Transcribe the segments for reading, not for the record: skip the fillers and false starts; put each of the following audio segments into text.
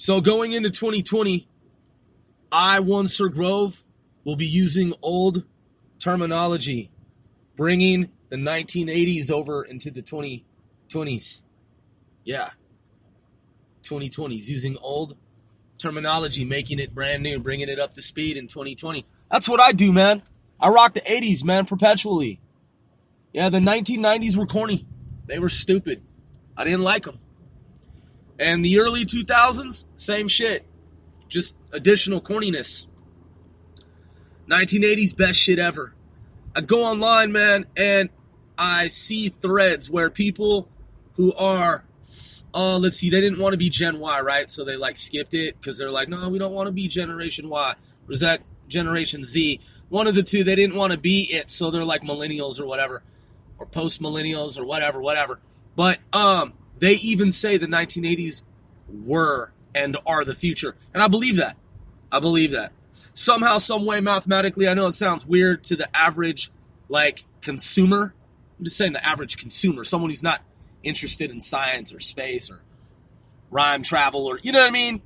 So going into 2020, Sir Grove, will be using old terminology, bringing the 1980s over into the 2020s. Yeah. 2020s, using old terminology, making it brand new, bringing it up to speed in 2020. That's what I do, man. I rock the 80s, man, perpetually. Yeah, the 1990s were corny. They were stupid. I didn't like them. And the early 2000s, same shit. Just additional corniness. 1980s, best shit ever. I go online, man, and I see threads where people who are, let's see, they didn't want to be Gen Y, right? So they skipped it because they're like, no, we don't want to be Generation Y. Or is that Generation Z? One of the two, they didn't want to be it, so they're like millennials or whatever, or post-millennials or whatever. But they even say the 1980s were and are the future. And I believe that. Somehow, some way, mathematically, I know it sounds weird to the average, consumer. I'm just saying the average consumer, someone who's not interested in science or space or rhyme travel or, you know what I mean?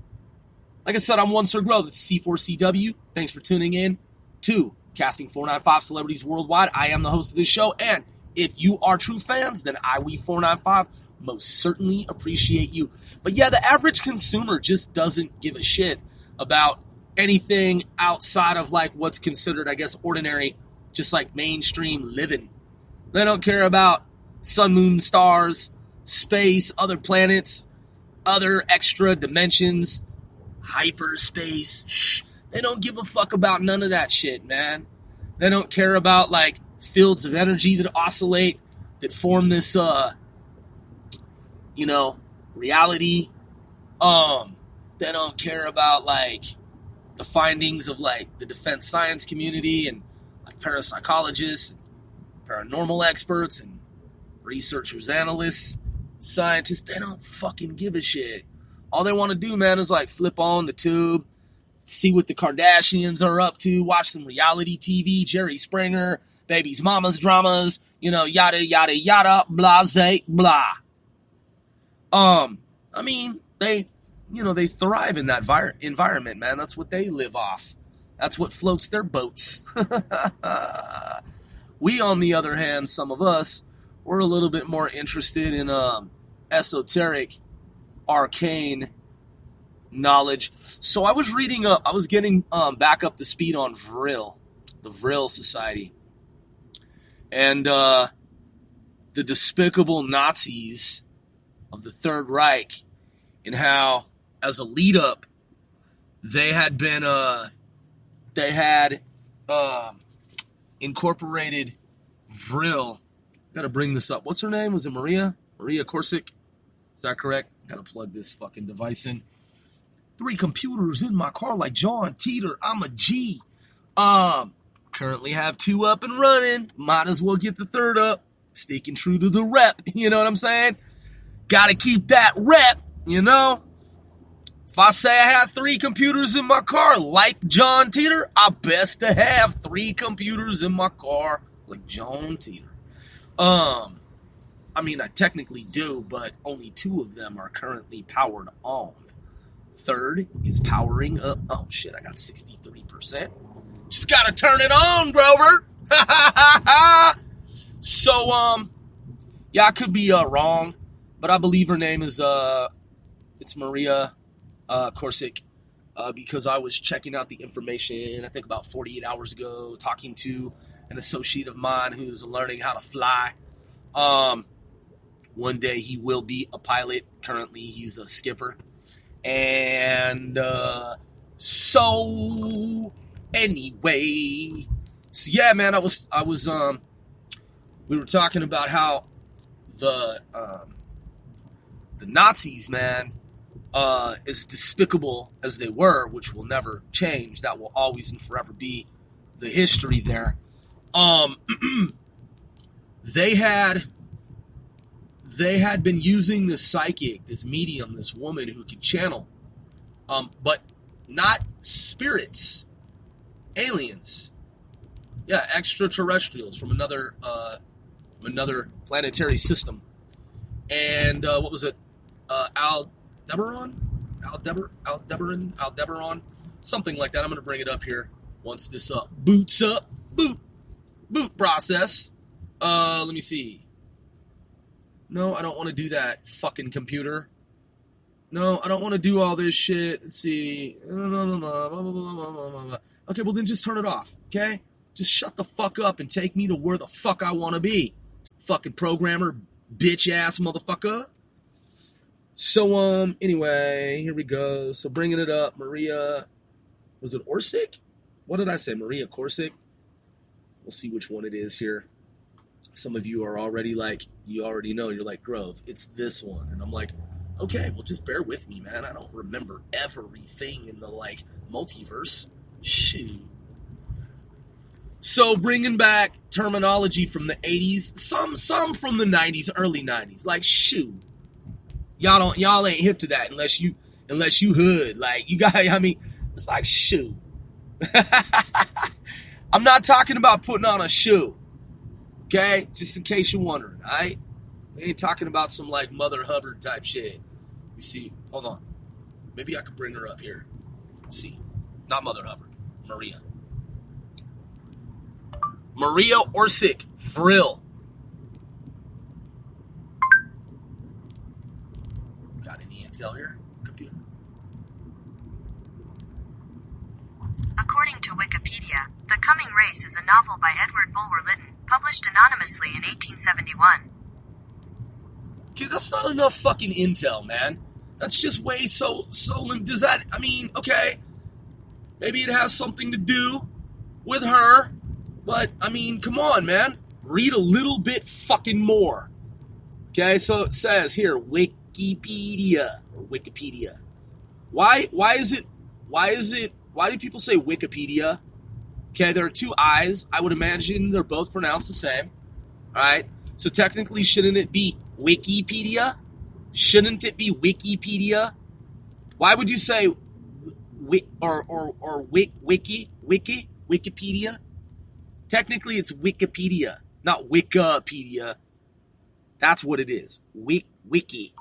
Like I said, I'm Sir Grove. It's C4CW. Thanks for tuning in to Casting 495 Celebrities Worldwide. I am the host of this show, and if you are true fans, then we495 most certainly appreciate you. But yeah, the average consumer just doesn't give a shit about anything outside of what's considered, I guess, ordinary, just mainstream living. They don't care about sun, moon, stars, space, other planets, other extra dimensions, hyperspace. Shh. They don't give a fuck about none of that shit, man. They don't care about fields of energy that oscillate, that form this reality. They don't care about the findings of the defense science community and parapsychologists, and paranormal experts and researchers, analysts, scientists. They don't fucking give a shit. All they want to do, man, is flip on the tube, see what the Kardashians are up to, watch some reality TV, Jerry Springer, babies, mamas, dramas, yada, yada, yada, blase, blah. I mean, they thrive in that environment, man. That's what they live off. That's what floats their boats. We, on the other hand, some of us, we're a little bit more interested in esoteric, arcane knowledge. So I was reading up, I was getting back up to speed on Vril, the Vril Society, and the despicable Nazis of the Third Reich, and how, as a lead up, they had incorporated Vril. Gotta bring this up. What's her name? Was it Maria? Maria Corsic? Is that correct? Gotta plug this fucking device in. 3 computers in my car like John Teeter. I'm a G. Currently have 2 up and running. Might as well get the 3rd up. Sticking true to the rep. You know what I'm saying? Gotta keep that rep, If I say I had 3 computers in my car like John Teeter, I best to have 3 computers in my car like John Teeter. I mean, I technically do, but only 2 of them are currently powered on. 3rd is powering up. Oh, shit, I got 63%. Just gotta turn it on, Grover. So, yeah, I could be wrong, but I believe her name is, it's Maria Corsic, because I was checking out the information, I think about 48 hours ago, talking to an associate of mine who's learning how to fly. One day he will be a pilot. Currently he's a skipper. And so anyway, so yeah, man, we were talking about how the Nazis, man, as despicable as they were, which will never change, that will always and forever be the history there. They had been using this psychic, this medium, this woman who could channel, but not spirits, aliens, yeah, extraterrestrials from another planetary system. And what was it? Aldebaran Aldebaran, something like that. I'm going to bring it up here once this boots up. Boot process. Let me see. No, I don't want to do that, fucking computer. No, I don't want to do all this shit. Let's see. Okay, well then just turn it off, okay? Just shut the fuck up and take me to where the fuck I want to be. Fucking programmer, bitch-ass motherfucker. So, anyway, here we go. So, bringing it up, Maria, was it Orsic? What did I say, Maria Corsic? We'll see which one it is here. Some of you are already like, you already know, you're like, Grove, it's this one. And I'm like, okay, well, just bear with me, man. I don't remember everything in the, like, multiverse. Shoot. So, bringing back terminology from the 80s, some from the 90s, early 90s. Like, shoot. Y'all ain't hip to that unless you hood. Like, you guys, I mean, it's like, shoot. I'm not talking about putting on a shoe. Okay? Just in case you're wondering, all right? We ain't talking about some, like, Mother Hubbard type shit. You see, hold on. Maybe I could bring her up here. Let's see. Not Mother Hubbard. Maria. Maria Orsic. Frill. Got any intel here? Computer. According to Wikipedia, The Coming Race is a novel by Edward Bulwer Lytton, published anonymously in 1871. Okay, that's not enough fucking intel, man. That's just way so does that, I mean, okay, maybe it has something to do with her, but, I mean, come on, man. Read a little bit fucking more. Okay, so it says here, Wikipedia. Why do people say Wikipedia? Okay, there are two I's. I would imagine they're both pronounced the same. All right, so technically, shouldn't it be Wikipedia? Shouldn't it be Wikipedia? Why would you say Wikipedia? Technically, it's Wikipedia, not Wikipedia. That's what it is. Wikipedia.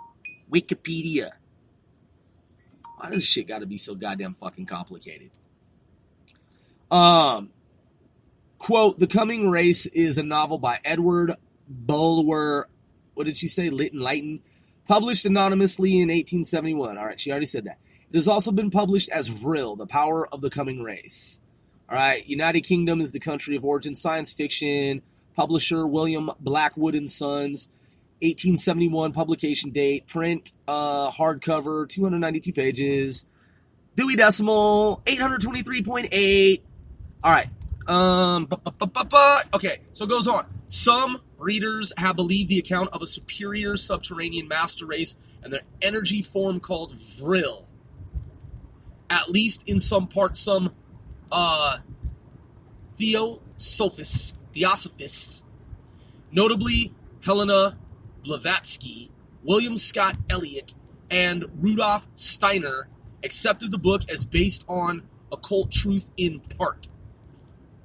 Why does shit got to be so goddamn fucking complicated? Quote, The Coming Race is a novel by Edward Bulwer, what did she say? Lytton, published anonymously in 1871. All right, she already said that. It has also been published as Vril, The Power of the Coming Race. All right, United Kingdom is the country of origin. Science fiction. Publisher, William Blackwood and Sons. 1871 publication date. Print, hardcover, 292 pages. Dewey Decimal, 823.8. All right. Okay, so it goes on. Some readers have believed the account of a superior subterranean master race and their energy form called Vril. At least in some parts, some theosophists, notably Helena Blavatsky, William Scott Elliott, and Rudolf Steiner, accepted the book as based on occult truth in part.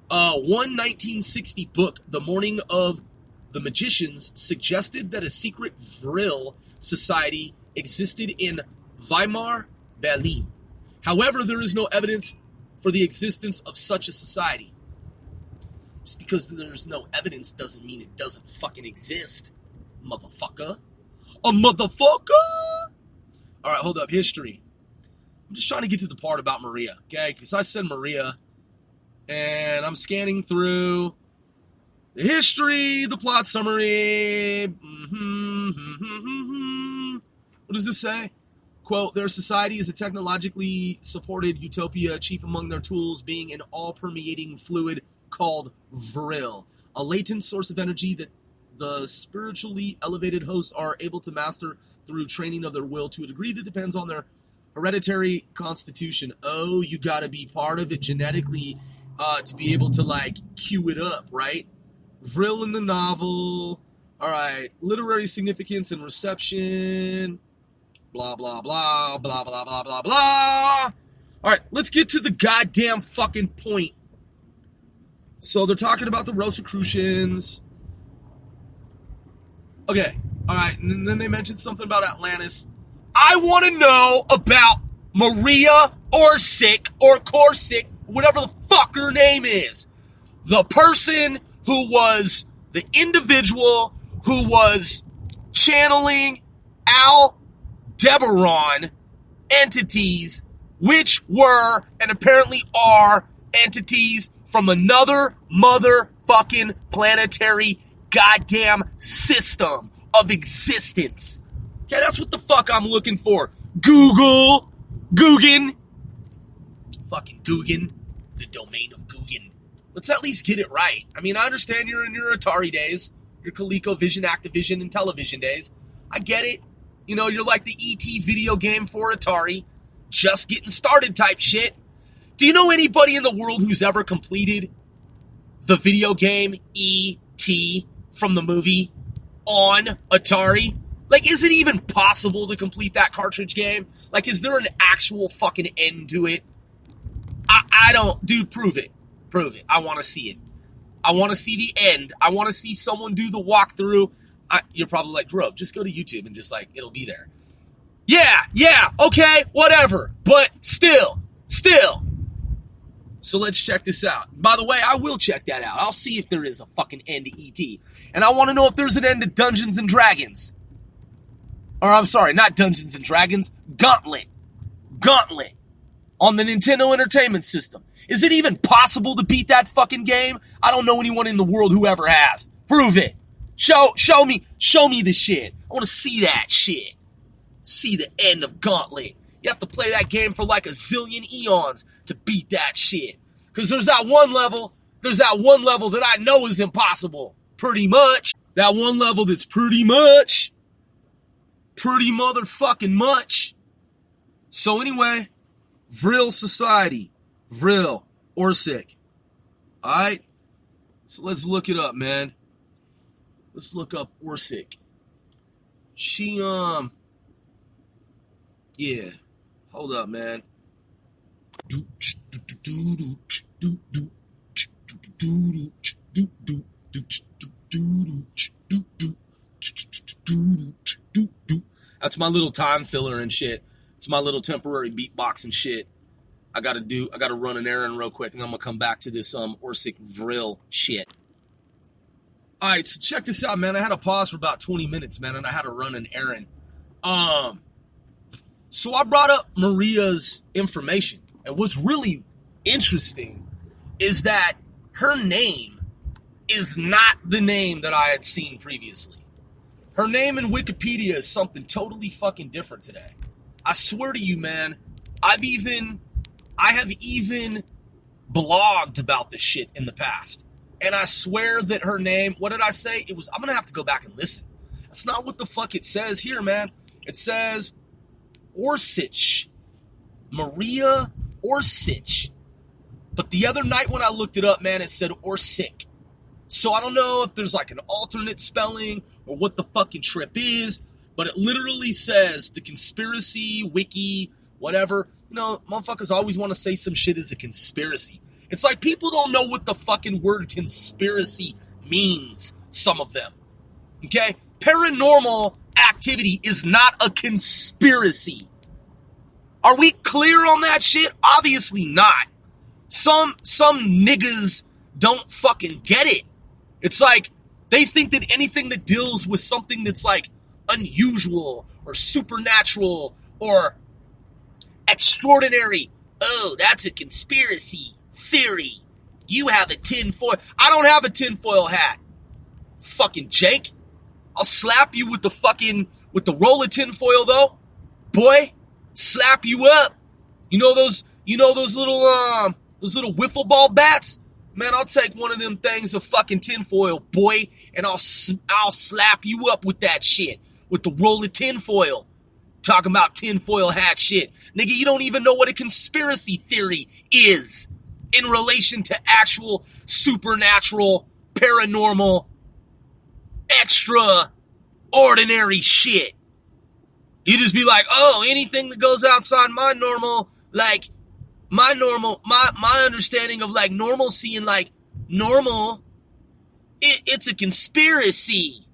One 1960 book, The Morning of the Magicians, suggested that a secret Vril society existed in Weimar, Berlin. However, there is no evidence for the existence of such a society. Just because there's no evidence doesn't mean it doesn't fucking exist, motherfucker. A motherfucker! Alright, hold up. History. I'm just trying to get to the part about Maria, okay? Because I said Maria, and I'm scanning through the history, the plot summary. What does this say? Quote, their society is a technologically supported utopia, chief among their tools being an all-permeating fluid called Vril, a latent source of energy that the spiritually elevated hosts are able to master through training of their will to a degree that depends on their hereditary constitution. Oh, you gotta be part of it genetically to be able to, like, cue it up, right? Vril in the novel. All right, literary significance and reception. Blah, blah, blah, blah, blah, blah, blah, blah. All right, let's get to the goddamn fucking point. So they're talking about the Rosicrucians. Okay, all right, and then they mentioned something about Atlantis. I want to know about Maria Orsic or Corsic, whatever the fuck her name is. The person who was the individual who was channeling Aldebaran entities, which were and apparently are entities from another motherfucking planetary goddamn system of existence. Okay, that's what the fuck I'm looking for. Guggen. Fucking Guggen. The domain of Guggen. Let's at least get it right. I mean, I understand you're in your Atari days, your ColecoVision, Activision, and Television days. I get it. You know, you're like the E.T. video game for Atari. Just getting started type shit. Do you know anybody in the world who's ever completed the video game E.T. from the movie on Atari? Like, is it even possible to complete that cartridge game? Like, is there an actual fucking end to it? I don't... Dude, prove it. Prove it. I want to see it. I want to see the end. I want to see someone do the walkthrough. You're probably like, bro, just go to YouTube and just, like, it'll be there. Yeah, okay, whatever. But still. So let's check this out. By the way, I will check that out. I'll see if there is a fucking end to E.T. And I want to know if there's an end to Dungeons and Dragons. Or, I'm sorry, not Dungeons and Dragons. Gauntlet. On the Nintendo Entertainment System. Is it even possible to beat that fucking game? I don't know anyone in the world who ever has. Prove it. Show me the shit. I want to see that shit. See the end of Gauntlet. You have to play that game for like a zillion eons to beat that shit. Because there's that one level that I know is impossible. Pretty much. That one level that's pretty motherfucking much. So anyway, Vril Society. Vril Orsic. Alright? So let's look it up, man. Let's look up Orsic. She, yeah. Hold up, man. That's my little time filler and shit. It's my little temporary beatbox and shit. I gotta run an errand real quick, and I'm gonna come back to this Orsic Vril shit. Alright, so check this out, man. I had to pause for about 20 minutes, man, and I had to run an errand. So I brought up Maria's information. And what's really interesting is that her name is not the name that I had seen previously. Her name in Wikipedia is something totally fucking different today. I swear to you, man, I have even blogged about this shit in the past. And I swear that her name, what did I say? I'm going to have to go back and listen. That's not what the fuck it says here, man. It says Orsic. Maria Orsic. But the other night when I looked it up, man, it said Orsic. So I don't know if there's like an alternate spelling or what the fucking trip is, but it literally says the conspiracy, wiki, whatever. You know, motherfuckers always want to say some shit is a conspiracy. It's like people don't know what the fucking word conspiracy means, some of them. Okay? Paranormal activity is not a conspiracy. Are we clear on that shit? Obviously not. Some niggas don't fucking get it. It's like they think that anything that deals with something that's like unusual or supernatural or extraordinary, oh, that's a conspiracy theory. You have a tinfoil. I don't have a tinfoil hat. Fucking Jake. I'll slap you with the roll of tinfoil though. Boy, slap you up. You know those little wiffle ball bats? Man, I'll take one of them things of fucking tinfoil, boy, and I'll slap you up with that shit. With the roll of tinfoil. Talking about tinfoil hat shit. Nigga, you don't even know what a conspiracy theory is in relation to actual supernatural, paranormal, extraordinary shit. You just be like, oh, anything that goes outside my normal, like, my understanding of, like, normalcy and, like, normal, it's a conspiracy.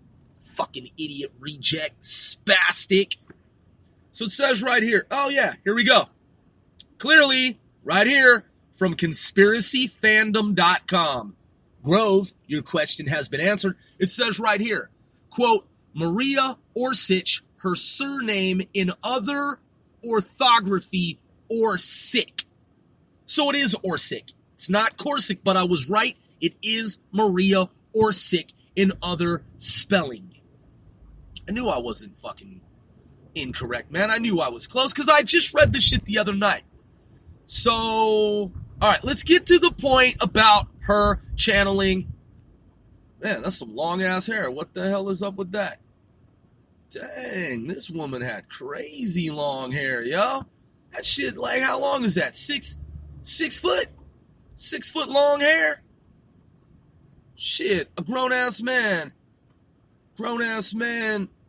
Fucking idiot, reject, spastic. So it says right here, oh yeah, here we go. clearly, right here from conspiracyfandom.com. Grove, your question has been answered. It says right here, quote, Maria Orsic, her surname in other orthography, Orsic. So it is Orsic. It's not Corsic, but I was right. It is Maria Orsic in other spelling. I knew I wasn't fucking incorrect, man. I knew I was close because I just read this shit the other night. So, all right, let's get to the point about her channeling. Man, that's some long-ass hair. What the hell is up with that? Dang, this woman had crazy long hair, yo. That shit, like, how long is that? 6 foot? 6 foot long hair? Shit, a grown-ass man,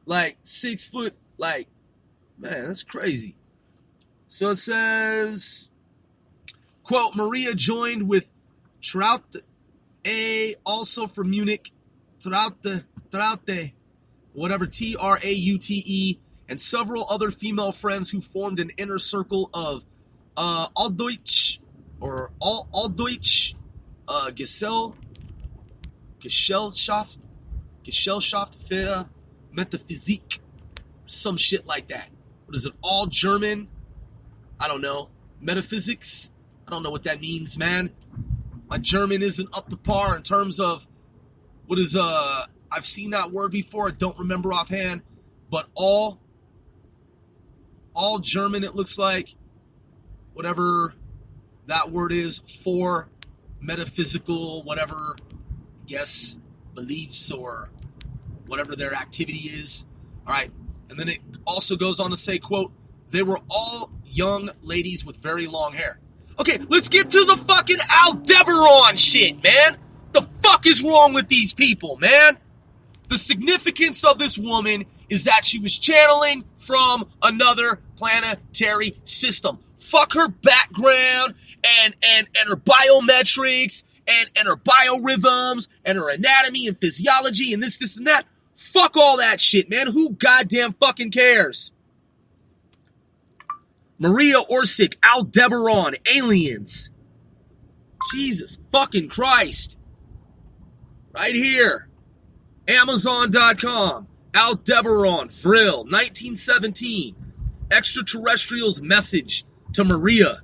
like 6 foot, like, man, that's crazy. So it says, quote, Maria joined with Traute, also from Munich, Traute, whatever, Traute, and several other female friends who formed an inner circle of Alldeutsch Gesellschaft für Metaphysik, some shit like that. What is it, all German? I don't know. Metaphysics? I don't know what that means, man. My German isn't up to par in terms of what is, I've seen that word before, I don't remember offhand, but all German, it looks like, whatever that word is for metaphysical, whatever, yes, beliefs or whatever their activity is. All right. And then it also goes on to say, quote, they were all young ladies with very long hair. Okay, let's get to the fucking Aldebaran shit, man. The fuck is wrong with these people, man? The significance of this woman is that she was channeling from another planetary system. Fuck her background and her biometrics and her biorhythms and her anatomy and physiology and this and that. Fuck all that shit, man. Who goddamn fucking cares? Maria Orsic, Aldebaran, aliens. Jesus fucking Christ. Right here. Amazon.com. Aldebaran, Vril, 1917. Extraterrestrials' message to Maria.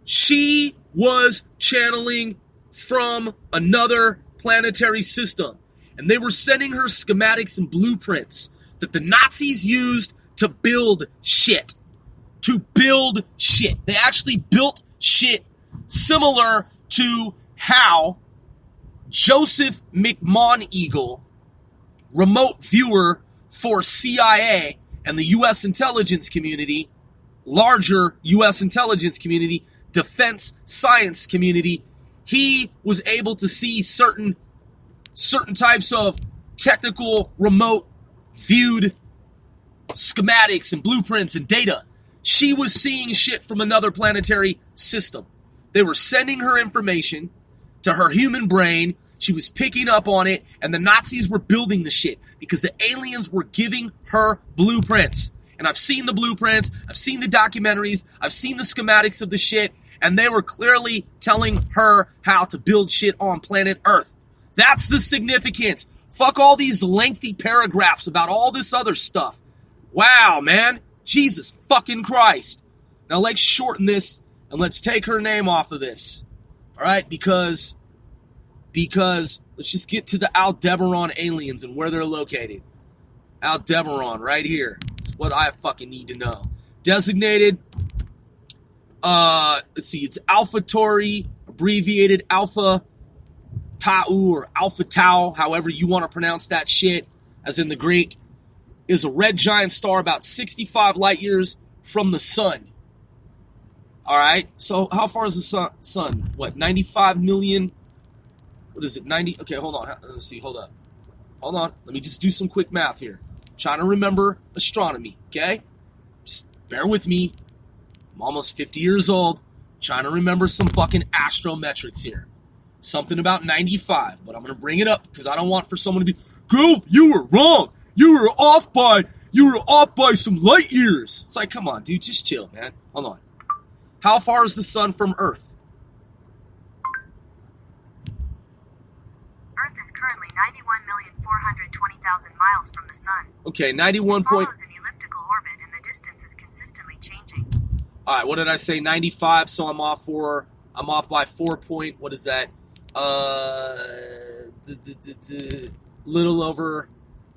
She was channeling from another planetary system. And they were sending her schematics and blueprints that the Nazis used to build shit. To build shit. They actually built shit similar to how Joseph McMoneagle, remote viewer for CIA and the U.S. intelligence community, larger U.S. intelligence community, defense science community, he was able to see certain types of technical remote viewed schematics and blueprints and data. She was seeing shit from another planetary system. They were sending her information to her human brain. She was picking up on it, and the Nazis were building the shit because the aliens were giving her blueprints. And I've seen the blueprints, I've seen the documentaries, I've seen the schematics of the shit, and they were clearly telling her how to build shit on planet Earth. That's the significance. Fuck all these lengthy paragraphs about all this other stuff. Wow, man. Jesus fucking Christ. Now let's shorten this and let's take her name off of this. All right, because let's just get to the Aldebaran aliens and where they're located. Aldebaran, right here. That's what I fucking need to know. Designated, let's see, it's Alpha Tauri, abbreviated Alpha Tau or Alpha Tau, however you want to pronounce that shit, as in the Greek, is a red giant star about 65 light years from the sun. All right, so how far is the sun? What, 95 million? What is it, 90? Okay, hold on. Let's see, hold up. Hold on. Let me just do some quick math here. I'm trying to remember astronomy, okay? Just bear with me. I'm almost 50 years old. I'm trying to remember some fucking astrometrics here. Something about 95, but I'm going to bring it up because I don't want for someone to be, Grove, you were wrong. You were off by some light years. It's like, come on, dude, just chill, man. Hold on. How far is the sun from Earth? Earth is currently 91,420,000 miles from the sun. Okay, 91 It point... follows an elliptical orbit and the distance is consistently changing. All right, what did I say? 95, so I'm off by 4 point, what is that? Little over,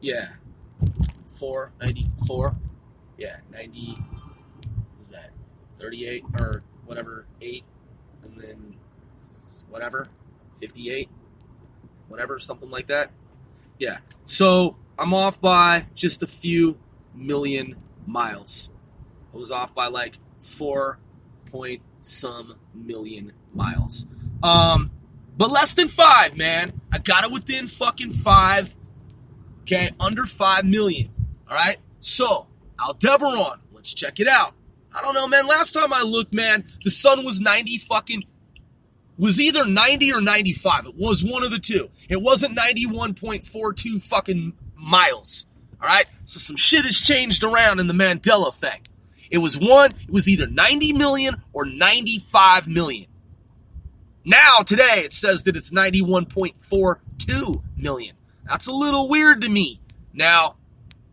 yeah, 94. Yeah, 90, what is that? 38 or whatever, 8, and then whatever, 58, whatever, something like that. Yeah, so I'm off by just a few million miles. I was off by like 4 point some million miles. But less than 5, man. I got it within fucking 5. Okay, under 5 million. All right, so Aldebaran, let's check it out. I don't know, man. Last time I looked, man, the sun was was either 90 or 95. It was one of the two. It wasn't 91.42 fucking miles. All right, so some shit has changed around in the Mandela effect. It was either 90 million or 95 million. Now, today, it says that it's 91.42 million. That's a little weird to me. Now,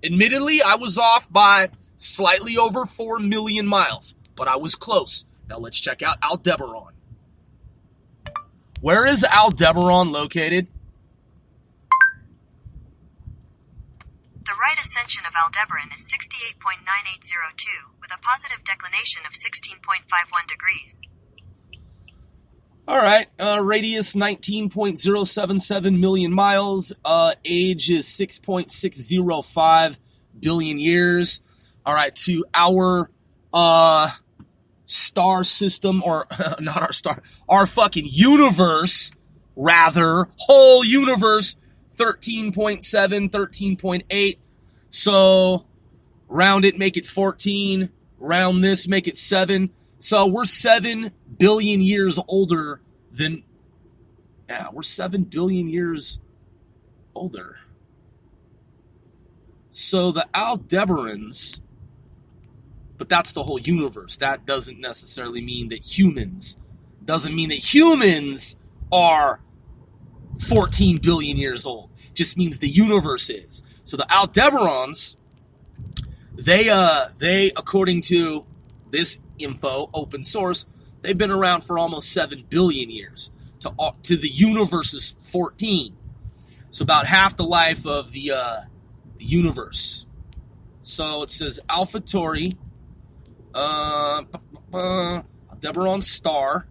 admittedly, I was off by slightly over 4 million miles, but I was close. Now, let's check out Aldebaran. Where is Aldebaran located? The right ascension of Aldebaran is 68.9802, with a positive declination of 16.51 degrees. All right, radius 19.077 million miles, age is 6.605 billion years. All right, to our star system, or not our star, our fucking universe, rather, whole universe, 13.7, 13.8. So round it, make it 14. Round this, make it 7. So we're 7 billion years older than... Yeah, we're 7 billion years older. So the Aldebarans... But that's the whole universe. That doesn't necessarily mean that humans... Doesn't mean that humans are 14 billion years old. Just means the universe is. So the Aldebarans, they according to this info, open source, they've been around for almost 7 billion years. To the universe's 14. So about half the life of the universe. So it says AlphaTauri, Aldebaran star.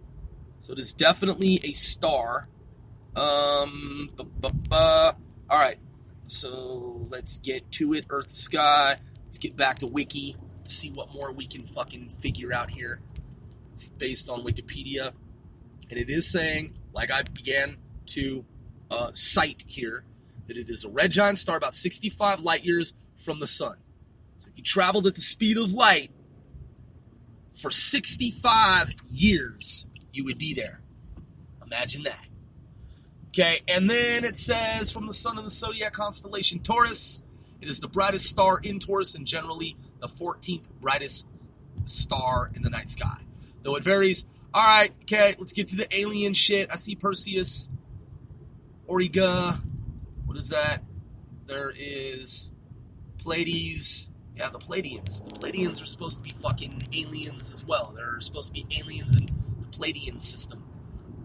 So it is definitely a star. All right. So let's get to it. Earth, sky. Let's get back to Wiki. See what more we can fucking figure out here based on Wikipedia. And it is saying, like I began to cite here, that it is a red giant star about 65 light years from the sun. So if you traveled at the speed of light for 65 years, you would be there. Imagine that. Okay, and then it says, from the sun of the zodiac constellation Taurus, it is the brightest star in Taurus and generally the 14th brightest star in the night sky. Though it varies. All right, okay, let's get to the alien shit. I see Perseus, Auriga. What is that? There is Pleiades. Yeah, the Pleiadians. The Pleiadians are supposed to be fucking aliens as well. They're supposed to be aliens in the Pleiadian system.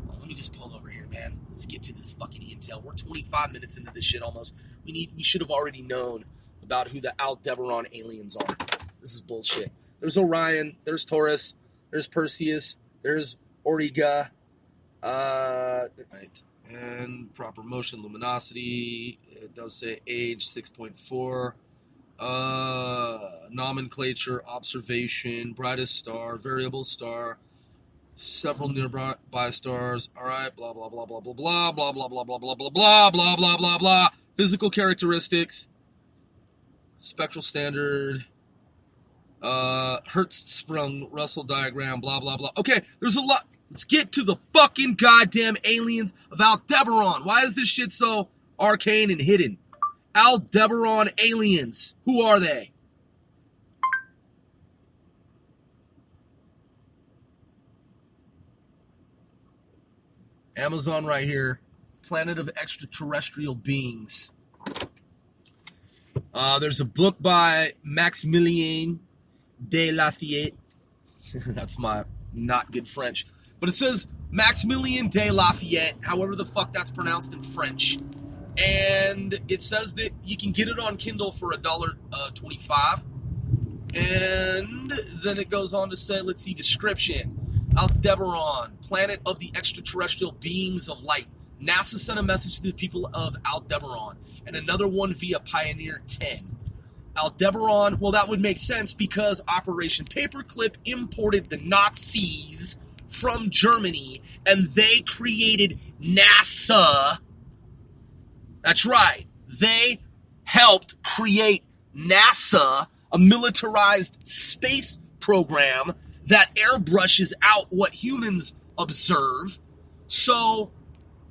Well, let me just pull over here, man. Let's get to this fucking intel. We're 25 minutes into this shit almost. We should have already known about who the Aldebaran aliens are. This is bullshit. There's Orion. There's Taurus. There's Perseus. There's Auriga. Right. And proper motion, luminosity. It does say age 6.4. Nomenclature, observation, brightest star, variable star, several nearby stars. All right, blah blah blah blah blah blah blah blah blah blah blah blah blah blah blah blah blah. Physical characteristics, spectral standard, Hertzsprung Russell diagram, blah blah blah. Okay, there's a lot. Let's get to the fucking goddamn aliens of Aldebaran. Why is this shit so arcane and hidden? Aldebaran aliens. Who are they? Amazon right here. Planet of Extraterrestrial Beings. There's a book by Maximilien de Lafayette. That's my not good French. But it says Maximilien de Lafayette, however the fuck that's pronounced in French. And it says that you can get it on Kindle for $1.25. And then it goes on to say, let's see, description. Aldebaran, planet of the extraterrestrial beings of light. NASA sent a message to the people of Aldebaran, and another one via Pioneer 10. Aldebaran, well, that would make sense because Operation Paperclip imported the Nazis from Germany, and they created NASA. That's right. They helped create NASA, a militarized space program that airbrushes out what humans observe. So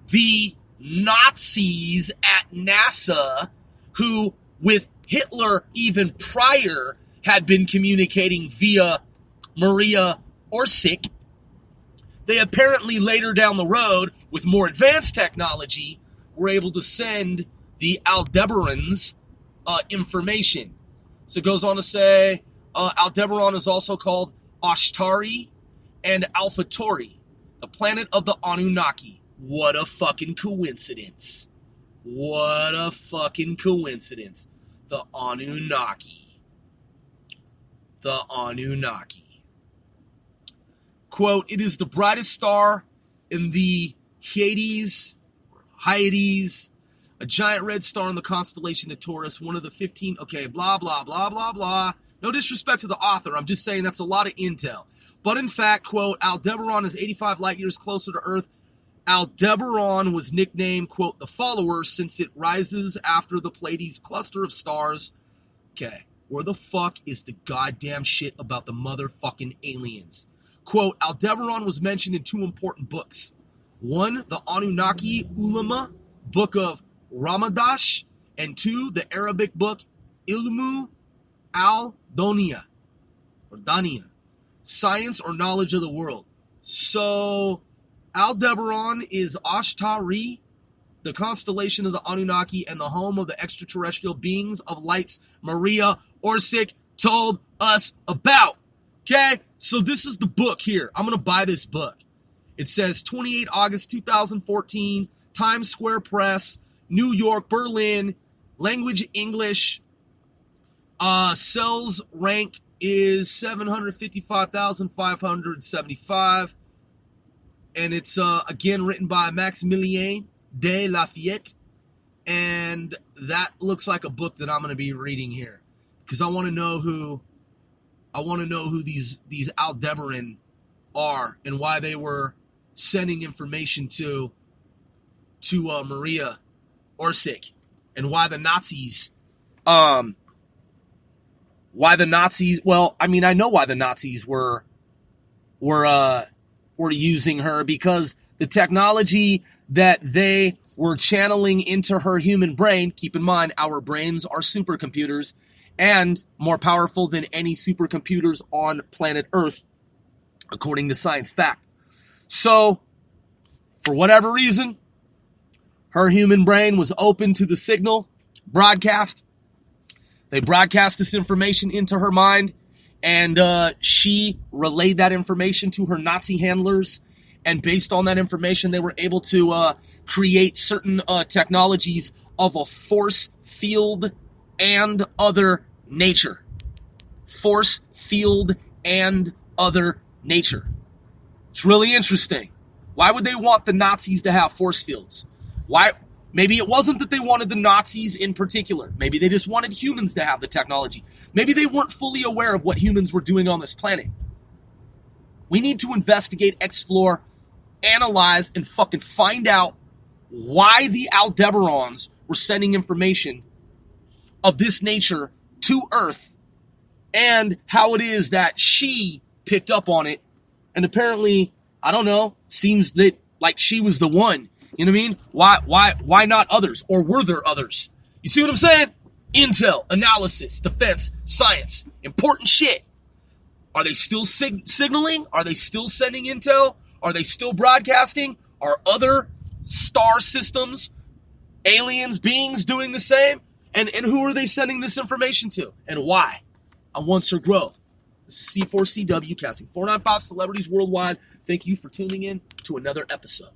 the Nazis at NASA, who with Hitler even prior had been communicating via Maria Orsic, they apparently later down the road, with more advanced technology, were able to send the Aldebarans information. So it goes on to say, Aldebaran is also called Ashtari and AlphaTauri, the planet of the Anunnaki. What a fucking coincidence. What a fucking coincidence. The Anunnaki. The Anunnaki. Quote, it is the brightest star in the Hyades, a giant red star in the constellation of Taurus, one of the 15, okay, blah, blah, blah, blah, blah. No disrespect to the author, I'm just saying that's a lot of intel. But in fact, quote, Aldebaran is 85 light years closer to Earth. Aldebaran was nicknamed, quote, the follower, since it rises after the Pleiades cluster of stars. Okay, where the fuck is the goddamn shit about the motherfucking aliens? Quote, Aldebaran was mentioned in two important books. One, the Anunnaki Ulama, book of Ramadash, and two, the Arabic book Ilmu al-Donia, or Dania, science or knowledge of the world. So, Aldebaran is Ashtari, the constellation of the Anunnaki and the home of the extraterrestrial beings of lights Maria Orsic told us about. Okay, so this is the book here. I'm going to buy this book. It says 28 August 2014, Times Square Press, New York, Berlin, language English, sales rank is 755,575, and it's again written by Maximilien de Lafayette, and that looks like a book that I'm going to be reading here because I want to know who these Aldebaran are and why they were sending information to Maria Orsic, and why the Nazis, well, I mean, I know why the Nazis were using her, because the technology that they were channeling into her human brain, keep in mind, our brains are supercomputers and more powerful than any supercomputers on planet Earth, according to science fact. So, for whatever reason, her human brain was open to the signal broadcast. They broadcast this information into her mind, and she relayed that information to her Nazi handlers. And based on that information, they were able to create certain technologies of a force field and other nature. Force field and other nature. It's really interesting. Why would they want the Nazis to have force fields? Why? Maybe it wasn't that they wanted the Nazis in particular. Maybe they just wanted humans to have the technology. Maybe they weren't fully aware of what humans were doing on this planet. We need to investigate, explore, analyze, and fucking find out why the Aldebarans were sending information of this nature to Earth, and how it is that she picked up on it, and apparently, I don't know, seems that like she was the one. You know what I mean? Why not others? Or were there others? You see what I'm saying? Intel, analysis, defense, science, important shit. Are they still signaling? Are they still sending intel? Are they still broadcasting? Are other star systems, aliens, beings doing the same? And who are they sending this information to? And why? On One Sir Growth. This is C4CW, casting 495 celebrities worldwide. Thank you for tuning in to another episode.